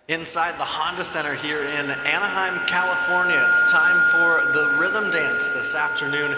Inside the Honda Center here in Anaheim, California. It's time for the rhythm dance this afternoon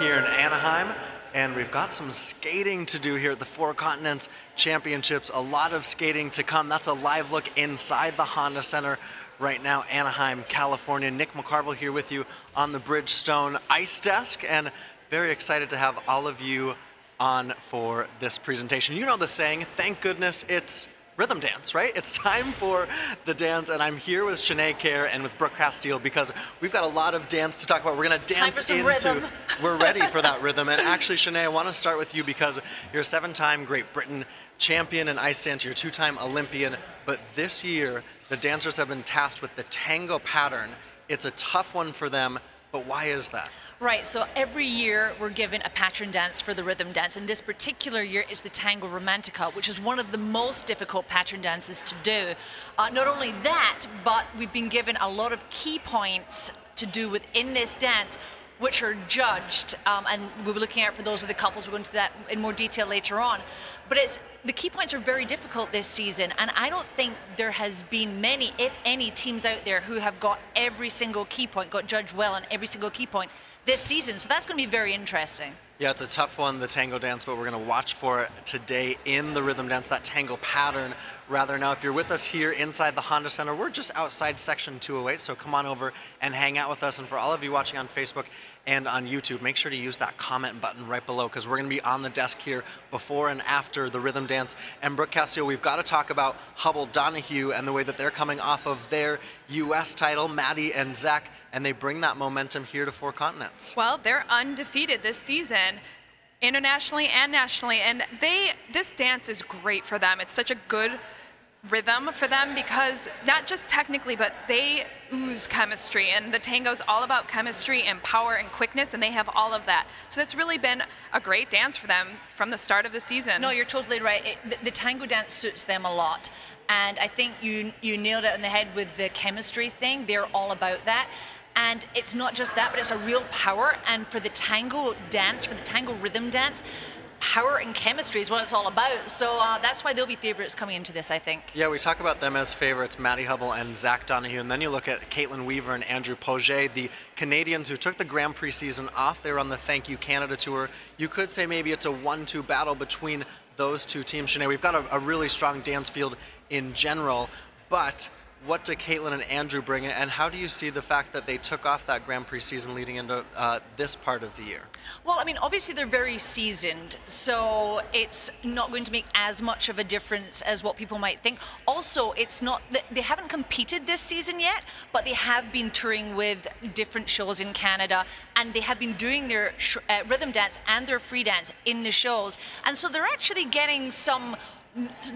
here in Anaheim. And we've got some skating to do here at the Four Continents Championships. A lot of skating to come. That's a live look inside the Honda Center right now, Anaheim, California. Nick McCarville here with you on the Bridgestone Ice Desk, and very excited to have all of you on for this presentation. You know the saying, thank goodness it's rhythm dance, right? It's time for the dance, and I'm here with Sinead Kerr and with Brooke Castile because we've got a lot of dance to talk about. We're going to dance into rhythm. We're ready for that rhythm. And actually, Sinead, I want to start with you because you're a 7-time Great Britain champion in ice dance. You're a 2-time Olympian, but this year the dancers have been tasked with the tango pattern. It's a tough one for them, but why is that? Right, so every year we're given a pattern dance for the rhythm dance, and this particular year is the Tango Romantica, which is one of the most difficult pattern dances to do. Not only that, but we've been given a lot of key points to do within this dance, which are judged, and we'll be looking out for those with the couples. We'll go into that in more detail later on. But the key points are very difficult this season, and I don't think there has been many, if any, teams out there who have got every single key point, got judged well on every single key point this season. So that's going to be very interesting. Yeah, it's a tough one, the tango dance, but we're going to watch for it today in the rhythm dance, that tango pattern, rather. Now, if you're with us here inside the Honda Center, we're just outside section 208, so come on over and hang out with us. And for all of you watching on Facebook and on YouTube, make sure to use that comment button right below, because we're going to be on the desk here before and after the rhythm dance. And Brooke Castile, we've got to talk about Hubbell Donahue and the way that they're coming off of their U.S. title, Maddie and Zach, and they bring that momentum here to Four Continents. Well, they're undefeated this season, internationally and nationally, and this dance is great for them. It's such a good rhythm for them because not just technically, but they ooze chemistry, and the tango is all about chemistry and power and quickness, and they have all of that. So that's really been a great dance for them from the start of the season. No, you're totally right. The tango dance suits them a lot, and I think you nailed it on the head with the chemistry thing. They're all about that. And it's not just that, but it's a real power. And for the tango dance, for the tango rhythm dance, power and chemistry is what it's all about. So that's why they'll be favorites coming into this, I think. Yeah, we talk about them as favorites, Maddie Hubbell and Zach Donahue. And then you look at Caitlin Weaver and Andrew Poirier, the Canadians who took the Grand Prix season off. They were on the Thank You Canada Tour. You could say maybe it's a 1-2 battle between those two teams. Sinead, we've got a really strong dance field in general, but what do Caitlin and Andrew bring, and how do you see the fact that they took off that Grand Prix season leading into this part of the year? Well, I mean, obviously they're very seasoned, so it's not going to make as much of a difference as what people might think. Also, it's not that they haven't competed this season yet, but they have been touring with different shows in Canada, and they have been doing their rhythm dance and their free dance in the shows, and so they're actually getting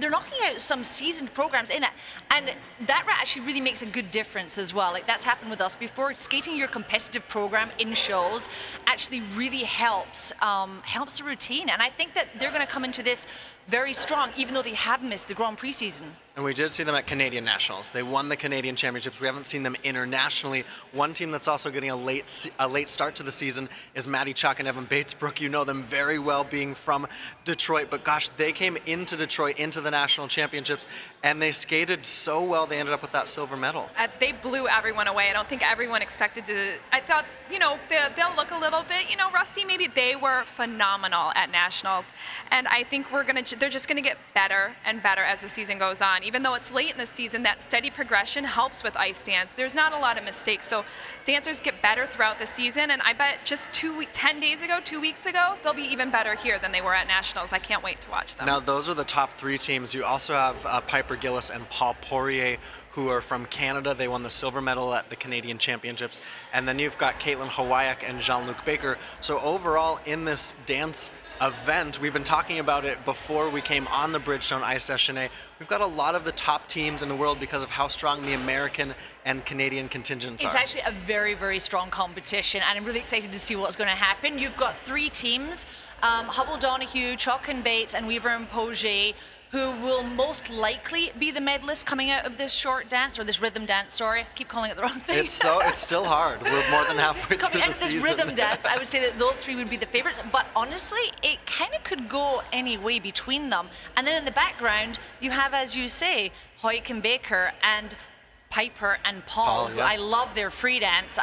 they're knocking out some seasoned programs in it, and that actually really makes a good difference as well. Like, that's happened with us before. Skating your competitive program in shows actually really helps the routine, and I think that they're going to come into this very strong, even though they have missed the Grand Prix season. And we did see them at Canadian Nationals. They won the Canadian Championships. We haven't seen them internationally. One team that's also getting a late start to the season is Maddie Chalk and Evan Bates. Brooke, you know them very well, being from Detroit. But gosh, they came into Detroit, into the National Championships, and they skated so well, they ended up with that silver medal. They blew everyone away. I don't think everyone expected to. I thought, they'll look a little bit, rusty. Maybe they were phenomenal at Nationals. And I think they're just going to get better and better as the season goes on. Even though it's late in the season, that steady progression helps with ice dance. There's not a lot of mistakes, so dancers get better throughout the season, and I bet just 2 weeks ago, they'll be even better here than they were at Nationals. I can't wait to watch them. Now, those are the top 3 teams. You also have Piper Gillis and Paul Poirier, who are from Canada. They won the silver medal at the Canadian Championships. And then you've got Caitlin Hawayak and Jean-Luc Baker. So overall, in this dance event, we've been talking about it before we came on the Bridgestone Ice Desk, Sinead. We've got a lot of the top teams in the world because of how strong the American and Canadian contingents are. It's actually a very, very strong competition, and I'm really excited to see what's going to happen. You've got 3 teams, Hubbell Donahue, Chalk and Bates, and Weaver and Poirier, who will most likely be the medalist coming out of this short dance, or this rhythm dance, sorry. I keep calling it the wrong thing. It's still hard. We're more than halfway coming through out the of this season. rhythm dance, I would say that those three would be the favorites. But honestly, it kind of could go any way between them. And then in the background, you have, as you say, Hoyk and Baker and Piper and Paul, who yeah. I love their free dance.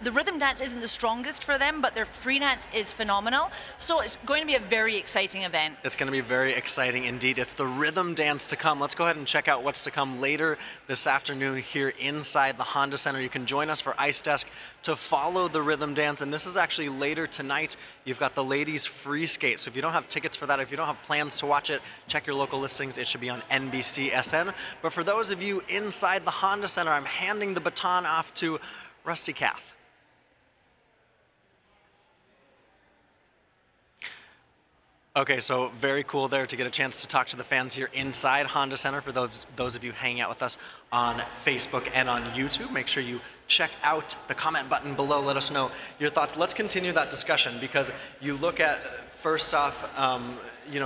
The rhythm dance isn't the strongest for them, but their free dance is phenomenal. So it's going to be a very exciting event. It's going to be very exciting indeed. It's the rhythm dance to come. Let's go ahead and check out what's to come later this afternoon here inside the Honda Center. You can join us for Ice Desk to follow the rhythm dance. And this is actually later tonight. You've got the ladies free skate. So if you don't have tickets for that, if you don't have plans to watch it, check your local listings. It should be on NBCSN. But for those of you inside the Honda Center, I'm handing the baton off to Rusty Kath. Okay, so very cool there to get a chance to talk to the fans here inside Honda Center. For those of you hanging out with us on Facebook and on YouTube, make sure you check out the comment button below. Let us know your thoughts. Let's continue that discussion, because you look at, first off,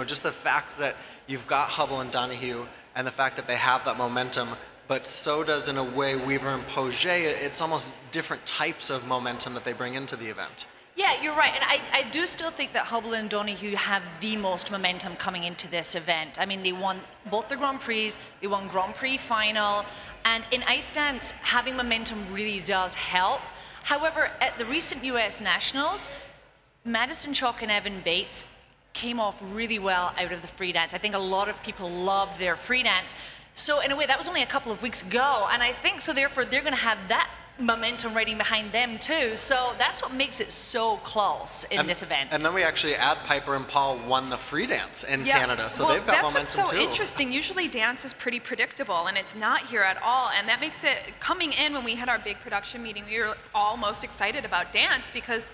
just the fact that you've got Hubbell and Donahue and the fact that they have that momentum, but so does, in a way, Weaver and Poirier. It's almost different types of momentum that they bring into the event. Yeah, you're right. And I do still think that Hubbell and Donahue have the most momentum coming into this event. I mean, they won both the Grand Prix, they won Grand Prix final, and in ice dance, having momentum really does help. However, at the recent US Nationals, Madison, Chalk, and Evan Bates came off really well out of the free dance. I think a lot of people loved their free dance. So in a way, that was only a couple of weeks ago, and I think so therefore they're going to have that momentum riding behind them too. So that's what makes it so close in this event. And then we actually add Piper and Paul won the free dance in Canada, so they've got momentum too. That's what's so interesting. Usually dance is pretty predictable, and it's not here at all. And that makes it, coming in when we had our big production meeting, we were all most excited about dance, because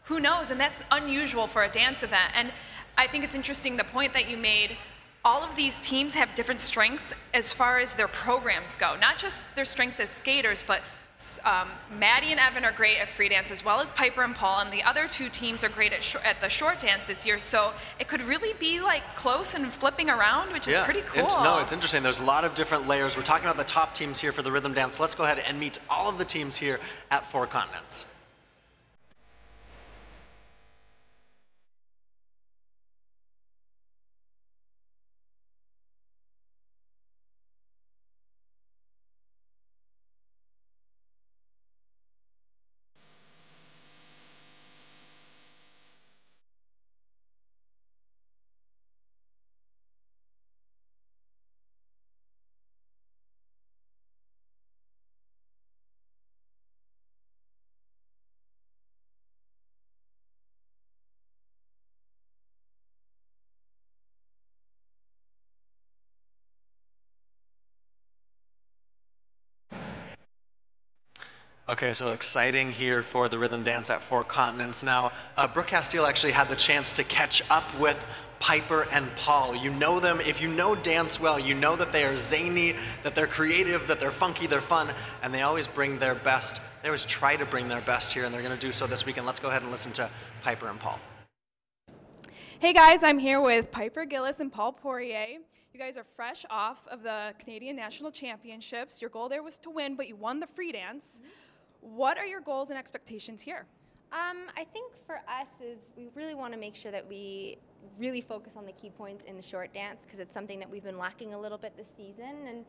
who knows, and that's unusual for a dance event. And I think it's interesting the point that you made. All of these teams have different strengths as far as their programs go, not just their strengths as skaters, but Maddie and Evan are great at free dance, as well as Piper and Paul, and the other two teams are great at the short dance this year. So it could really be like close and flipping around, which is pretty cool. It's interesting. There's a lot of different layers. We're talking about the top teams here for the rhythm dance. Let's go ahead and meet all of the teams here at Four Continents. Okay, so exciting here for the rhythm dance at Four Continents. Now, Brooke Castile actually had the chance to catch up with Piper and Paul. You know them. If you know dance well, you know that they are zany, that they're creative, that they're funky, they're fun, and they always bring their best. They always try to bring their best here, and they're going to do so this weekend. Let's go ahead and listen to Piper and Paul. Hey guys, I'm here with Piper Gillis and Paul Poirier. You guys are fresh off of the Canadian National Championships. Your goal there was to win, but you won the free dance. What are your goals and expectations here? I think for us is we really want to make sure that we really focus on the key points in the short dance, because it's something that we've been lacking a little bit this season. And,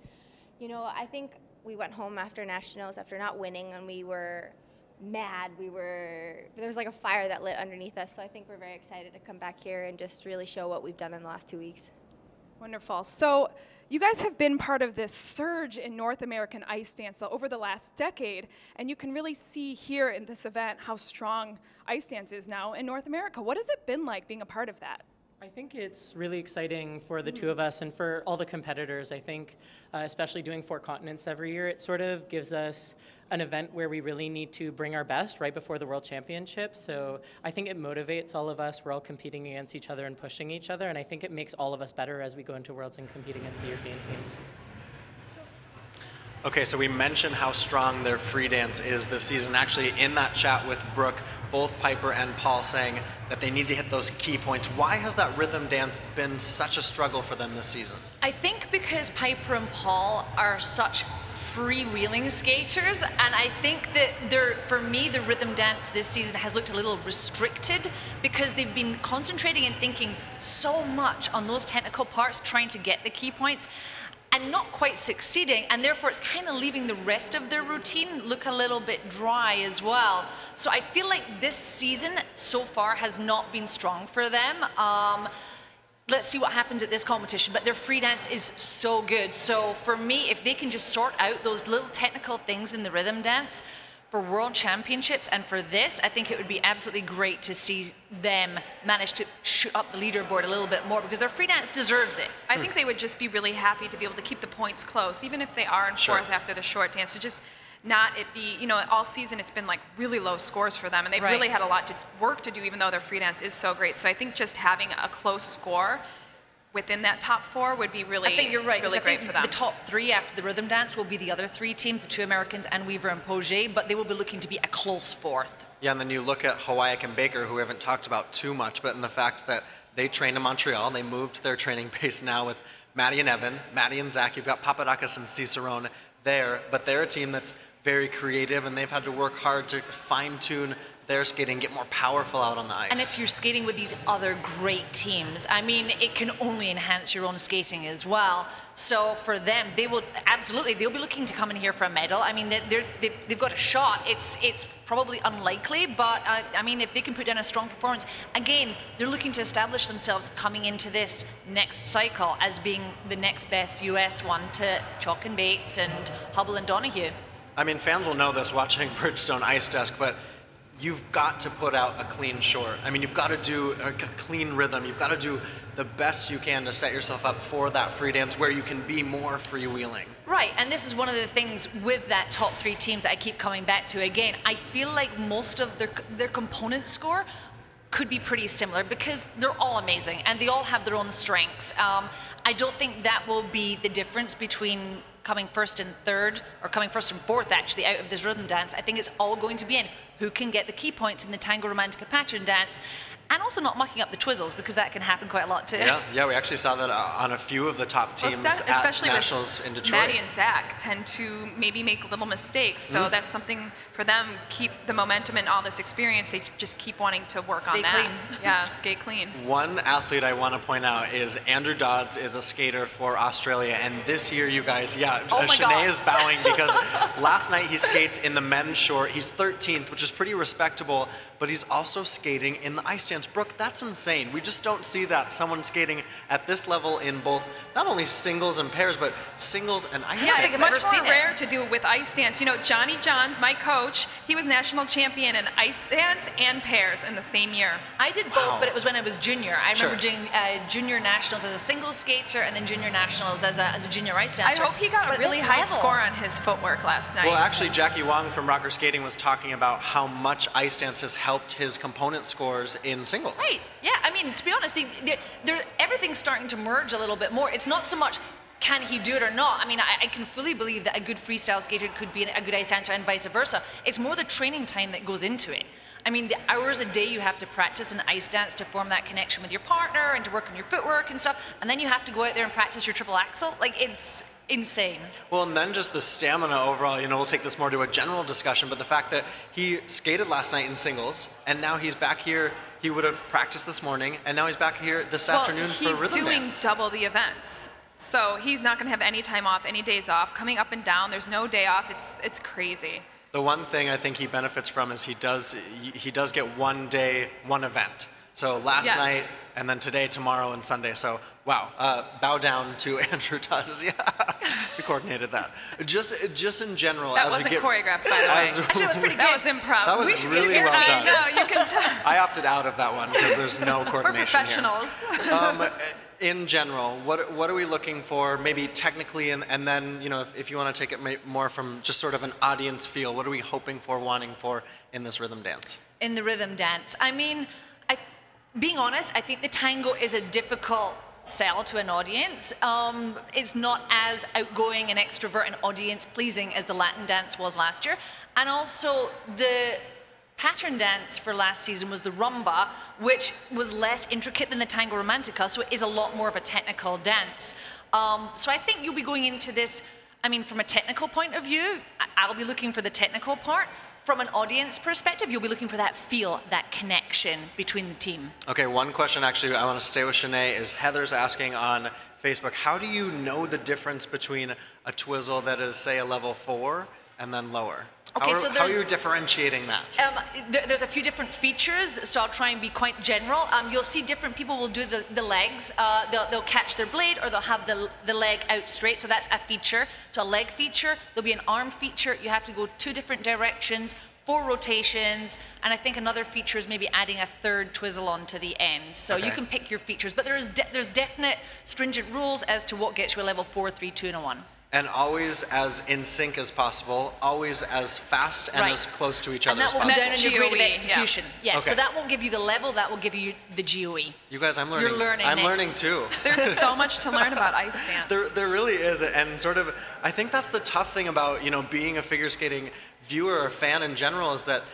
I think we went home after nationals after not winning, and we were mad. There was like a fire that lit underneath us. So I think we're very excited to come back here and just really show what we've done in the last 2 weeks. Wonderful. So you guys have been part of this surge in North American ice dance over the last decade, and you can really see here in this event how strong ice dance is now in North America. What has it been like being a part of that? I think it's really exciting for the two of us and for all the competitors. I think, especially doing Four Continents every year, it sort of gives us an event where we really need to bring our best right before the World Championships. So I think it motivates all of us. We're all competing against each other and pushing each other, and I think it makes all of us better as we go into Worlds and compete against the European teams. Okay, so we mentioned how strong their free dance is this season. Actually, in that chat with Brooke, both Piper and Paul saying that they need to hit those key points. Why has that rhythm dance been such a struggle for them this season? I think because Piper and Paul are such freewheeling skaters, and I think that for me, the rhythm dance this season has looked a little restricted because they've been concentrating and thinking so much on those technical parts, trying to get the key points, and not quite succeeding, and therefore it's kind of leaving the rest of their routine look a little bit dry as well. So I feel like this season so far has not been strong for them. Let's see what happens at this competition, but their free dance is so good. So for me, if they can just sort out those little technical things in the rhythm dance for World Championships and for this, I think it would be absolutely great to see them manage to shoot up the leaderboard a little bit more because their free dance deserves it. I think they would just be really happy to be able to keep the points close, even if they are in fourth after the short dance, to just not it be, you know, all season it's been like really low scores for them, and they've really had a lot to work to do, even though their free dance is so great. So I think just having a close score within that top four would be really, I think you're right, really great for them. The top three after the rhythm dance will be the other three teams, the two Americans and Weaver and Poirier, but they will be looking to be a close fourth. Yeah, and then you look at Hawaii and Baker, who we haven't talked about too much, but in the fact that they trained in Montreal, they moved their training base now with Maddie and Evan, Maddie and Zach, you've got Papadakis and Cicerone there, but they're a team that's very creative, and they've had to work hard to fine-tune their skating, get more powerful out on the ice. And if you're skating with these other great teams, I mean, it can only enhance your own skating as well. So for them, they will absolutely, they'll be looking to come in here for a medal. I mean, they've got a shot. It's probably unlikely, but I mean, if they can put down a strong performance, again, they're looking to establish themselves coming into this next cycle as being the next best US one to Chalk and Bates and Hubbell and Donahue. I mean, fans will know this watching Bridgestone Ice Desk, but you've got to put out a clean short. I mean, you've got to do a clean rhythm. You've got to do the best you can to set yourself up for that free dance where you can be more freewheeling. Right, and this is one of the things with that top three teams that I keep coming back to again. I feel like most of their component score could be pretty similar because they're all amazing and they all have their own strengths. I don't think that will be the difference between coming first and third, or coming first and fourth actually out of this rhythm dance. I think it's all going to be in who can get the key points in the Tango Romantica pattern dance, and also not mucking up the twizzles because that can happen quite a lot too. Yeah, we actually saw that on a few of the top teams at Nationals in Detroit. Maddie and Zach tend to maybe make little mistakes, so that's something for them, keep the momentum and all this experience, they just keep wanting to work on that. Stay clean. Yeah, skate clean. One athlete I want to point out is Andrew Dodds is a skater for Australia, and this year, you guys, Shanae is bowing because last night he skates in the men's short. He's 13th, which is pretty respectable, but he's also skating in the ice dance. Brooke, that's insane. We just don't see that, someone skating at this level in both, not only singles and pairs, but singles and ice dance. Yeah, it's much more rare to do it with ice dance. You know, Johnny Johns, my coach, he was national champion in ice dance and pairs in the same year. I did both, but it was when I was junior. I remember doing junior nationals as a singles skater and then junior nationals as a junior ice dancer. I hope he got a really high score on his footwork last night. Well, actually, Jackie Wong from Rocker Skating was talking about how much ice dance has helped his component scores in singles. Right, yeah, I mean, to be honest, everything's starting to merge a little bit more. It's not so much can he do it or not. I mean, I can fully believe that a good freestyle skater could be a good ice dancer and vice versa. It's more the training time that goes into it. I mean, the hours a day you have to practice an ice dance to form that connection with your partner and to work on your footwork and stuff, and then you have to go out there and practice your triple axel. Like, it's insane. Well, and then just the stamina overall, you know, we'll take this more to a general discussion, but the fact that he skated last night in singles, and now he's back here, he would have practiced this morning, and now he's back here this afternoon for rhythm dance. He's doing double the events. So he's not going to have any time off, any days off. Coming up and down, there's no day off. It's crazy. The one thing I think he benefits from is he does get one day, one event. So last night, and then today, tomorrow, and Sunday. So wow, bow down to Andrew Dodds. Yeah, we coordinated that. Just in general, that wasn't choreographed, by the way. Actually, it was pretty good. That was improv. That was really well done. I know, you can tell. I opted out of that one because there's no coordination We're professionals. Here. In general, what are we looking for, maybe technically, and then, you know, if you want to take it more from just sort of an audience feel, what are we hoping for, wanting for in this rhythm dance? In the rhythm dance, I mean, being honest, I think the tango is a difficult sell to an audience. It's not as outgoing and extrovert and audience pleasing as the Latin dance was last year. And also the pattern dance for last season was the rumba, which was less intricate than the tango romantica, so it is a lot more of a technical dance. So I think you'll be going into this, I mean, from a technical point of view, I'll be looking for the technical part. From an audience perspective, you'll be looking for that feel, that connection between the team. Okay, one question actually I want to stay with Shanae is Heather's asking on Facebook, how do you know the difference between a twizzle that is, say, a level 4 and then lower? Okay, how are you differentiating that? There's a few different features, so I'll try and be quite general. You'll see different people will do the legs. They'll catch their blade, or they'll have the leg out straight, so that's a feature. So a leg feature, there'll be an arm feature. You have to go 2 different directions, 4 rotations, and I think another feature is maybe adding a third twizzle onto the end. So you can pick your features, but there's definite stringent rules as to what gets you a level 4, 3, 2, and a 1. And always as in sync as possible, always as fast and as close to each other as possible. And that will be down in your grade of execution. Yeah. Yeah, so that won't give you the level, that will give you the GOE. You guys, I'm learning. You're learning, I'm Nick. learning too. There's so much to learn about ice dance. There really is, and sort of, I think that's the tough thing about, you know, being a figure skating viewer or fan in general is that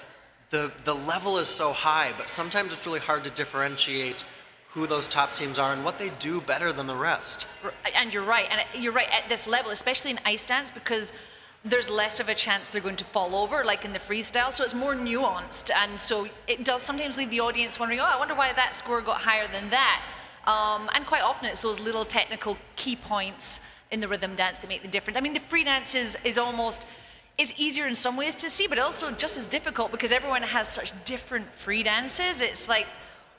the level is so high, but sometimes it's really hard to differentiate who those top teams are and what they do better than the rest. And you're right at this level, especially in ice dance, because there's less of a chance they're going to fall over, like in the freestyle, so it's more nuanced, and so it does sometimes leave the audience wondering, oh, I wonder why that score got higher than that. And quite often it's those little technical key points in the rhythm dance that make the difference. I mean, the free dance is easier in some ways to see, but also just as difficult because everyone has such different free dances. It's like,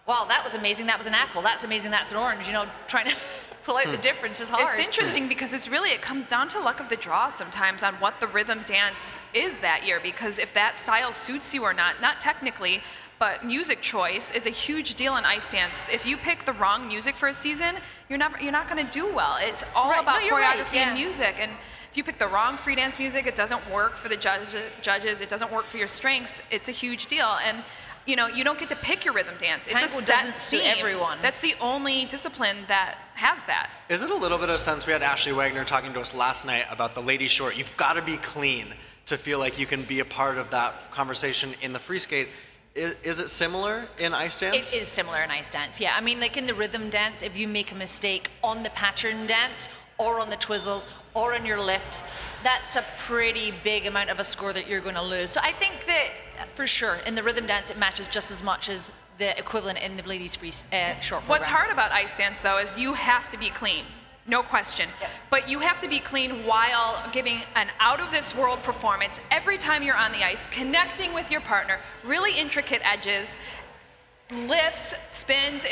wow, that was amazing, that was an apple, that's amazing, that's an orange, you know, trying to pull out the difference is hard. It's interesting because it comes down to luck of the draw sometimes on what the rhythm dance is that year, because if that style suits you or not technically, but music choice is a huge deal in ice dance. If you pick the wrong music for a season, you're not going to do well. It's all about choreography and music, and if you pick the wrong free dance music, it doesn't work for the judges, it doesn't work for your strengths, it's a huge deal. And you know, you don't get to pick your rhythm dance. Tango it's a doesn't set suit theme. everyone. That's the only discipline that has that. Is it a little bit of sense, we had Ashley Wagner talking to us last night about the lady short. You've got to be clean to feel like you can be a part of that conversation in the free skate. Is it similar in ice dance? It is similar in ice dance, yeah. I mean, like in the rhythm dance, if you make a mistake on the pattern dance or on the twizzles or on your lifts, that's a pretty big amount of a score that you're going to lose. So I think that for sure in the rhythm dance it matches just as much as the equivalent in the ladies free short program. What's hard about ice dance though is you have to be clean. No question. Yep. But you have to be clean while giving an out-of-this-world performance every time you're on the ice, connecting with your partner, really intricate edges, lifts, spins.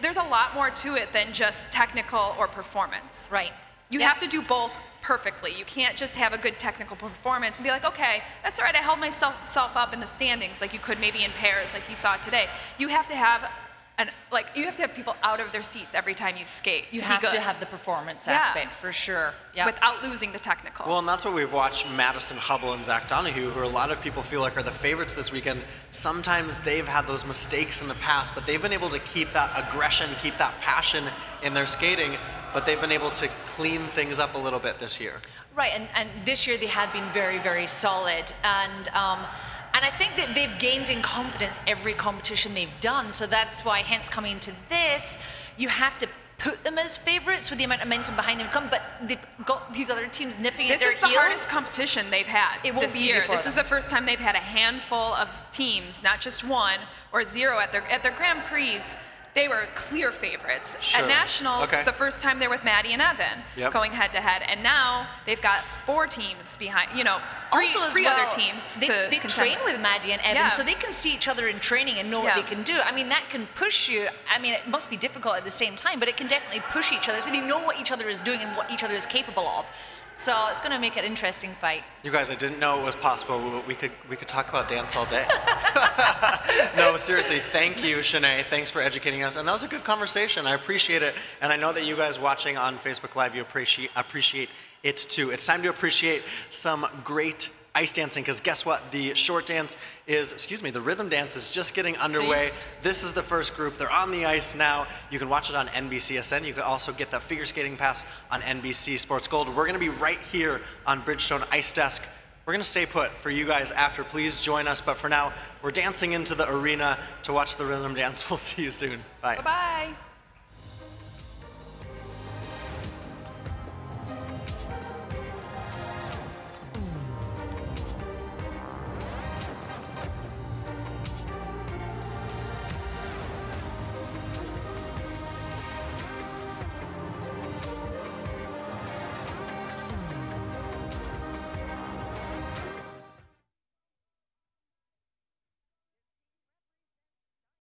There's a lot more to it than just technical or performance. Right. You have to do both perfectly. You can't just have a good technical performance and be like, okay, that's all right, I held myself up in the standings like you could maybe in pairs like you saw today. You have to have people out of their seats every time you skate. You have to have the performance aspect for sure. Yeah. Without losing the technical. Well, and that's what we've watched Madison, Hubbell, and Zach Donahue, who a lot of people feel like are the favorites this weekend. Sometimes they've had those mistakes in the past, but they've been able to keep that aggression, keep that passion in their skating, but they've been able to clean things up a little bit this year. Right, and this year they have been very, very solid. And I think that they've gained in confidence every competition they've done. So that's why, hence coming into this, you have to put them as favorites with the amount of momentum behind them come, but they've got these other teams nipping at their heels. This is the hardest competition they've had. It won't be easy for them. This is the first time they've had a handful of teams, not just one or zero at their Grand Prix. They were clear favorites. Sure. At Nationals, the first time they're with Maddie and Evan going head to head, and now they've got 4 teams behind, three other teams they train with Maddie and Evan, so they can see each other in training and know what they can do. I mean, that can push you. I mean, it must be difficult at the same time, but it can definitely push each other so they know what each other is doing and what each other is capable of. So it's going to make an interesting fight. You guys, I didn't know it was possible. We could talk about dance all day. No, seriously, thank you, Shanae. Thanks for educating us. And that was a good conversation. I appreciate it. And I know that you guys watching on Facebook Live, you appreciate it too. It's time to appreciate some great ice dancing, because guess what? The the rhythm dance is just getting underway. This is the first group. They're on the ice now. You can watch it on NBCSN. You can also get the figure skating pass on NBC Sports Gold. We're going to be right here on Bridgestone Ice Desk. We're going to stay put for you guys after. Please join us. But for now, we're dancing into the arena to watch the rhythm dance. We'll see you soon. Bye. Bye-bye.